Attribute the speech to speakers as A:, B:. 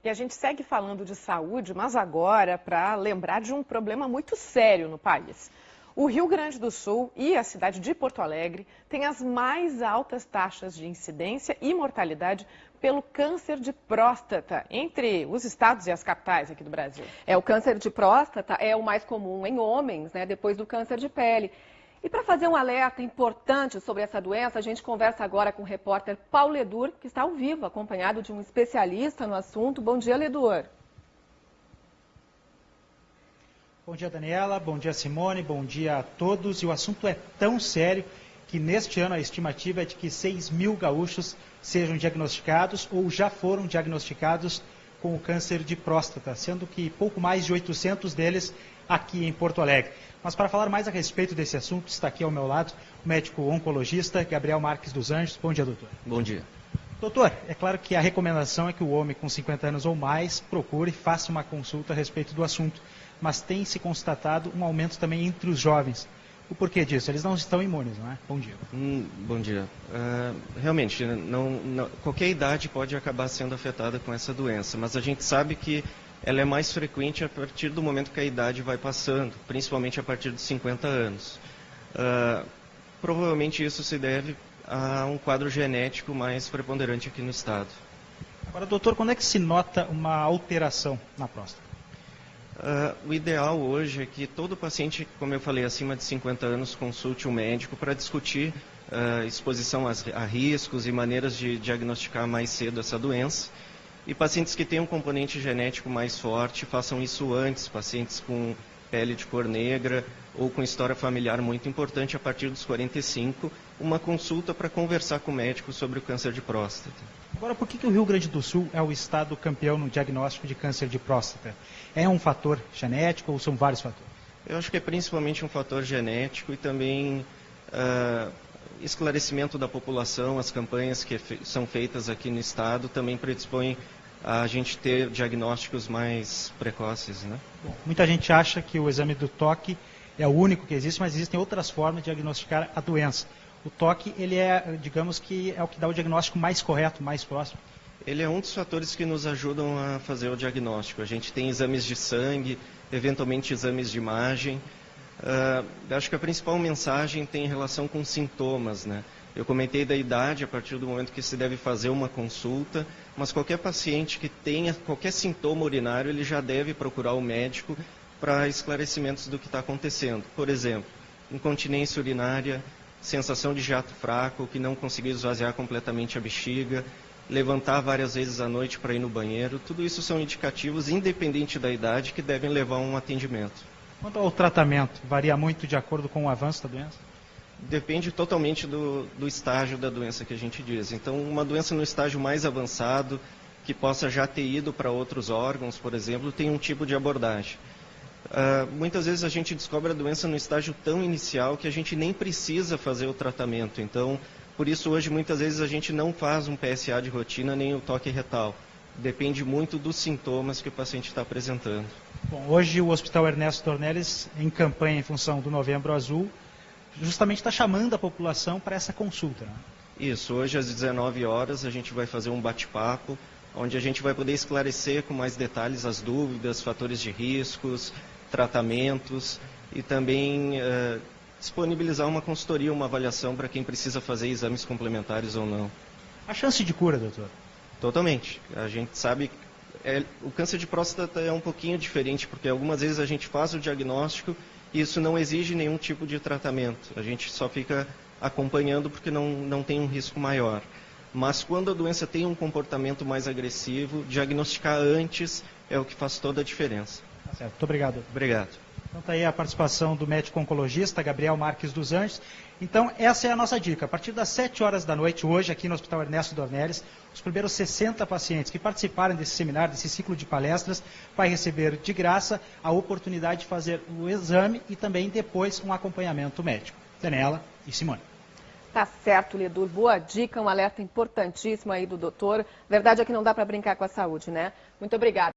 A: E a gente segue falando de saúde, mas agora para lembrar de um problema muito sério no país. O Rio Grande do Sul e a cidade de Porto Alegre têm as mais altas taxas de incidência e mortalidade pelo câncer de próstata entre os estados e as capitais aqui do Brasil.
B: O câncer de próstata é o mais comum em homens, né, depois do câncer de pele. E para fazer um alerta importante sobre essa doença, a gente conversa agora com o repórter Paulo Ledur, que está ao vivo, acompanhado de um especialista no assunto. Bom dia, Ledur.
C: Bom dia, Daniela. Bom dia, Simone. Bom dia a todos. E o assunto é tão sério que neste ano a estimativa é de que 6.000 gaúchos sejam diagnosticados ou já foram diagnosticados com o câncer de próstata, sendo que pouco mais de 800 deles aqui em Porto Alegre. Mas para falar mais a respeito desse assunto, está aqui ao meu lado o médico oncologista Gabriel Marques dos Anjos. Bom dia, doutor.
D: Bom dia.
C: Doutor, é claro que a recomendação é que o homem com 50 anos ou mais procure e faça uma consulta a respeito do assunto, mas tem se constatado um aumento também entre os jovens. O porquê disso? Eles não estão imunes, não é? Bom dia.
D: Bom dia. Realmente, qualquer idade pode acabar sendo afetada com essa doença, mas a gente sabe que ela é mais frequente a partir do momento que a idade vai passando, principalmente a partir dos 50 anos. Provavelmente isso se deve a um quadro genético mais preponderante aqui no estado.
C: Agora, doutor, quando é que se nota uma alteração na próstata?
D: O ideal hoje é que todo paciente, como eu falei, acima de 50 anos, consulte um médico para discutir exposição a riscos e maneiras de diagnosticar mais cedo essa doença. E pacientes que têm um componente genético mais forte, façam isso antes. Pacientes com pele de cor negra ou com história familiar muito importante, a partir dos 45, uma consulta para conversar com o médico sobre o câncer de próstata.
C: Agora, por que o Rio Grande do Sul é o estado campeão no diagnóstico de câncer de próstata? É um fator genético ou são vários fatores?
D: Eu acho que é principalmente um fator genético e também esclarecimento da população. As campanhas que são feitas aqui no estado também predispõem a gente ter diagnósticos mais precoces, né?
C: Bom, muita gente acha que o exame do toque é o único que existe, mas existem outras formas de diagnosticar a doença. O toque, ele é, digamos que é o que dá o diagnóstico mais correto, mais próximo.
D: Ele é um dos fatores que nos ajudam a fazer o diagnóstico. A gente tem exames de sangue, eventualmente exames de imagem. Acho que a principal mensagem tem relação com sintomas, né? Eu comentei da idade, a partir do momento que se deve fazer uma consulta, mas qualquer paciente que tenha qualquer sintoma urinário, ele já deve procurar o médico para esclarecimentos do que está acontecendo. Por exemplo, incontinência urinária, sensação de jato fraco, que não conseguiu esvaziar completamente a bexiga, levantar várias vezes à noite para ir no banheiro, tudo isso são indicativos, independente da idade, que devem levar a um atendimento.
C: Quanto ao tratamento, varia muito de acordo com o avanço da doença?
D: Depende totalmente do estágio da doença que a gente diz. Então, uma doença no estágio mais avançado, que possa já ter ido para outros órgãos, por exemplo, tem um tipo de abordagem. Muitas vezes a gente descobre a doença no estágio tão inicial que a gente nem precisa fazer o tratamento. Então, por isso hoje muitas vezes a gente não faz um PSA de rotina nem o toque retal. Depende muito dos sintomas que o paciente está apresentando.
C: Bom, hoje o Hospital Ernesto Dornelles, em campanha em função do Novembro Azul, justamente está chamando a população para essa consulta, né?
D: Isso, hoje às 19 horas a gente vai fazer um bate-papo, onde a gente vai poder esclarecer com mais detalhes as dúvidas, fatores de riscos, tratamentos e também disponibilizar uma consultoria, uma avaliação para quem precisa fazer exames complementares ou não.
C: A chance de cura, doutor?
D: Totalmente. A gente sabe que o câncer de próstata é um pouquinho diferente, porque algumas vezes a gente faz o diagnóstico e isso não exige nenhum tipo de tratamento. A gente só fica acompanhando porque não tem um risco maior. Mas quando a doença tem um comportamento mais agressivo, diagnosticar antes é o que faz toda a diferença.
C: Tá certo. Muito obrigado, doutor.
D: Obrigado.
C: Então está aí a participação do médico oncologista Gabriel Marques dos Anjos. Então essa é a nossa dica. A partir das 7 horas da noite, hoje, aqui no Hospital Ernesto Dornelles, os primeiros 60 pacientes que participarem desse seminário, desse ciclo de palestras, vai receber de graça a oportunidade de fazer o exame e também depois um acompanhamento médico. Daniela e Simone.
B: Tá certo, Ledur. Boa dica, um alerta importantíssimo aí do doutor. Verdade é que não dá para brincar com a saúde, né? Muito obrigada.